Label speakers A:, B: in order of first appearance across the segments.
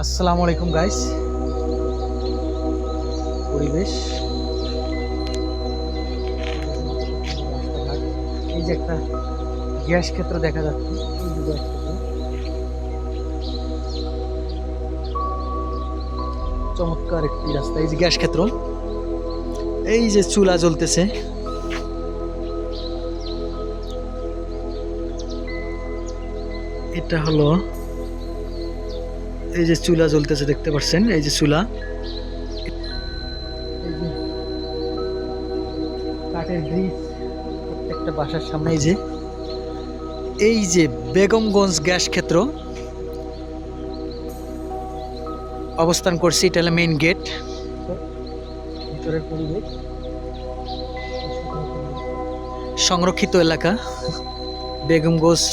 A: আসসালামু আলাইকুম গাইস। পরিবেশ, রাস্তাঘাট, এই যে একটা গ্যাস ক্ষেত্র দেখা যাচ্ছে। এই যে গ্যাস ক্ষেত্র, চমৎকার একটি রাস্তা। এই যে গ্যাস ক্ষেত্র, এই যে চুলা জ্বলতেছে। এটা হলো, এই যে চুলা জ্বলতেছে দেখতে পাচ্ছেন, এই যে চুলা। এই যে কাঠের ব্রিজ প্রত্যেকটা বাসার সামনে। এই যে বেগমগঞ্জ গ্যাস ক্ষেত্র অবস্থান করছি। এটা হলো মেইন গেট। ভিতরের পরিবেশ সংরক্ষিত এলাকা বেগমগঞ্জ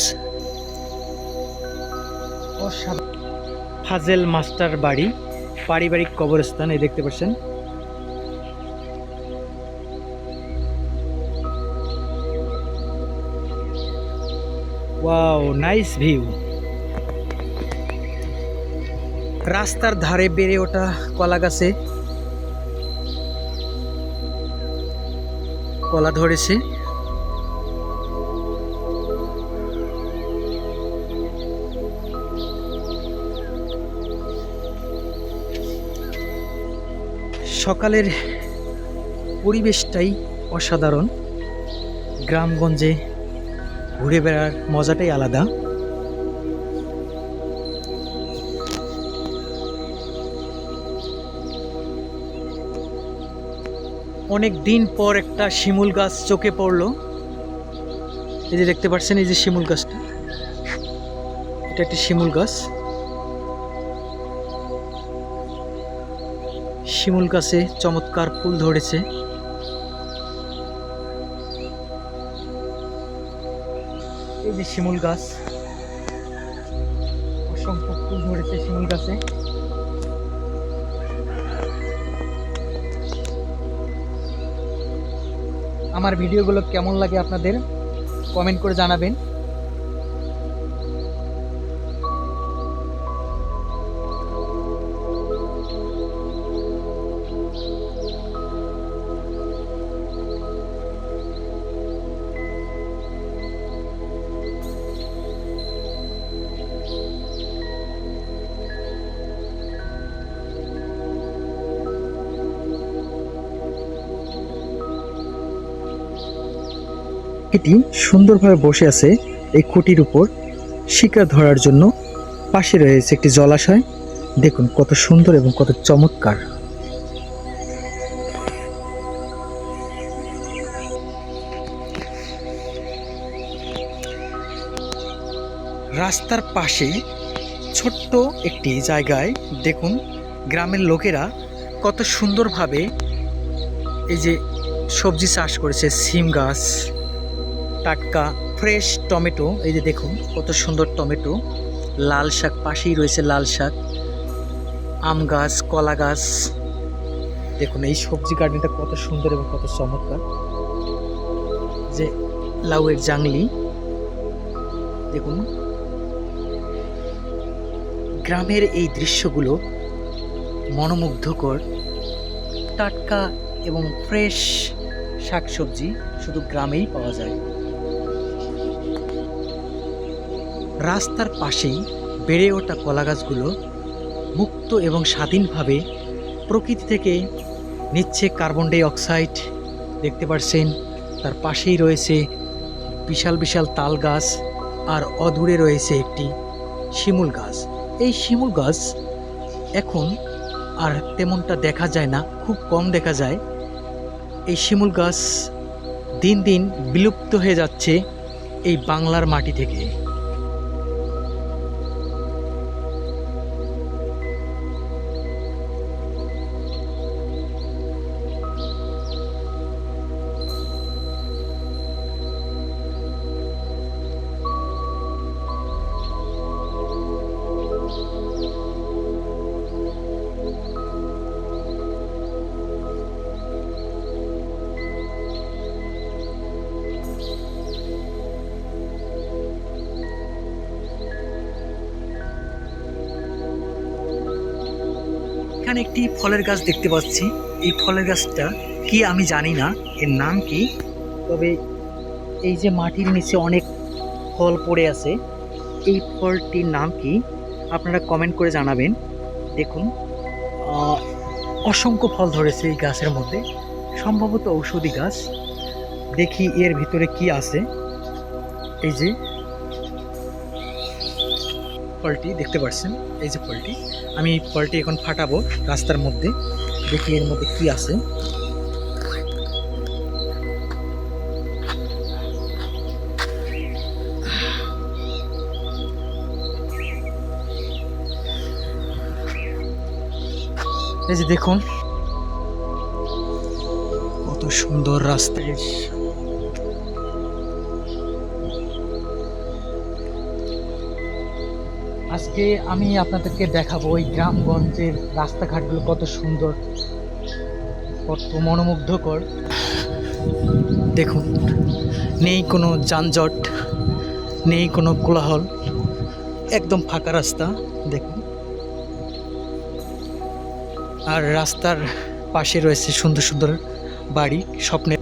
A: ফাজেল মাস্টার বাড়ি, পারিবারিক কবরস্থান। এই দেখতে পাচ্ছেন। Wow, nice view. রাস্তার ধারে বেড়ে ওঠা কলা গাছে কলা ধরেছে। সকালের পরিবেশটাই অসাধারণ। গ্রামগঞ্জে ঘুরে বেড়ার মজাটাই আলাদা। অনেক দিন পর একটা শিমুল গাছ চোখে পড়লো। এই যে দেখতে পাচ্ছেন, এই যে শিমুল গাছটা, এটা একটি শিমুল গাছ। শিমুল গাছে চমৎকার ফুল ধরেছে। এই যে শিমুল গাছ, অসংখ্য ফুল ধরেছে শিমুল গাছে। আমার ভিডিওগুলো কেমন লাগে আপনাদের কমেন্ট করে জানাবেন। এটি সুন্দরভাবে বসে আছে এই খুঁটির উপর শিকার ধরার জন্য। পাশে রয়েছে একটি জলাশয়। দেখুন কত সুন্দর এবং কত চমৎকার। রাস্তার পাশে ছোট্ট একটি জায়গায় দেখুন গ্রামের লোকেরা কত সুন্দরভাবে এই যে সবজি চাষ করেছে। সিম গাছ, টাটকা ফ্রেশ টমেটো। এই যে দেখুন কত সুন্দর টমেটো। লাল শাক পাশেই রয়েছে, লাল শাক, আম গাছ, কলা গাছ। দেখুন এই সবজি গার্ডেনটা কত সুন্দর এবং কত চমৎকার। যে লাউয়ের জাংলি দেখুন। গ্রামের এই দৃশ্যগুলো মনোমুগ্ধকর। টাটকা এবং ফ্রেশ শাকসবজি শুধু গ্রামেই পাওয়া যায়। রাস্তার পাশেই বেড়ে ওঠা কলা গাছগুলো মুক্ত এবং স্বাধীনভাবে প্রকৃতি থেকে নিচ্ছে কার্বন ডাই অক্সাইড। দেখতে পাচ্ছেন তার পাশেই রয়েছে বিশাল বিশাল তাল গাছ, আর অদূরে রয়েছে একটি শিমুল গাছ। এই শিমুল গাছ এখন আর তেমনটা দেখা যায় না, খুব কম দেখা যায়। এই শিমুল গাছ দিন দিন বিলুপ্ত হয়ে যাচ্ছে এই বাংলার মাটি থেকে। এখানে একটি ফলের গাছ দেখতে পাচ্ছি। এই ফলের গাছটা কি আমি জানি না, এর নাম কি, তবে এই যে মাটির নিচে অনেক ফল পড়ে আছে, এই ফলটির নাম কি আপনারা কমেন্ট করে জানাবেন। দেখুন অসংখ্য ফল ধরেছে এই গাছের মধ্যে, সম্ভবত ঔষধি গাছ। দেখি এর ভিতরে কি আছে। এই যে ফলটি দেখতে পাচ্ছেন, এই যে ফলটি, আমি এই ফলটি এখন ফাটাবো রাস্তার মধ্যে, দেখি এর মধ্যে কি আছে। এই যে দেখুন কত সুন্দর রাস্তা। আজকে আমি আপনাদেরকে দেখাবো ওই গ্রামগঞ্জের রাস্তাঘাটগুলো কত সুন্দর, কত মনোমুগ্ধকর। দেখুন নেই কোনো যানজট, নেই কোনো কোলাহল, একদম ফাঁকা রাস্তা দেখুন। আর রাস্তার পাশে রয়েছে সুন্দর সুন্দর বাড়ি, স্বপ্নের